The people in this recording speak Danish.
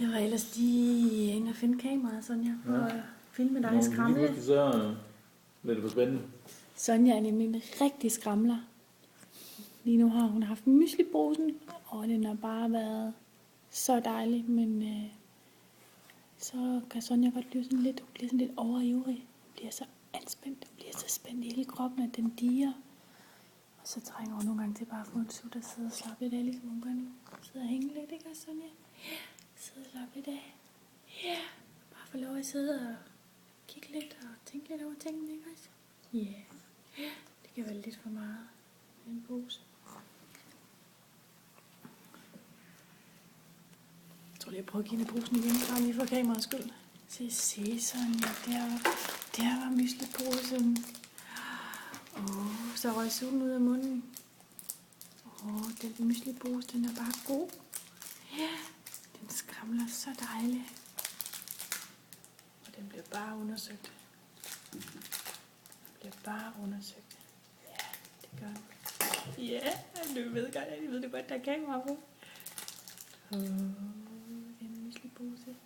Jeg var ellers lige inde og finde kameraet, Sonja, for at filme dig skramle. Lige pludselig så bliver det for spændende. Sonja er nemlig en rigtig skramler. Lige nu har hun haft mysliposen, og den har bare været så dejlig, men så kan Sonja godt blive sådan lidt, hun bliver sådan lidt overivrig. Hun bliver så anspændt, hun bliver så spændt i hele kroppen, at den diger. Og så trænger hun nogle gange til bare at få en sut og sidde og slappe lidt af, ligesom hun gør nu. Sidde og hænge lidt, ikke også, Sonja? Ja, sidde og slappe lidt af. Ja, bare få lov at sidde og kigge lidt og tænke lidt over tingene, ikke også? Ja, det kan være lidt for meget. En pose. Jeg tror lige, jeg prøver at give hende posen igen, bare lige for kameraets skyld. Se, Sonja, der var mysliposen. Så røg sutten ud af munden. Den myslipose, den er bare god. Ja, den skramler så dejligt. Og den bliver bare undersøgt. Den bliver bare undersøgt. Ja, det gør den. Ja, du ved det godt, der er kamera på. En myslipose.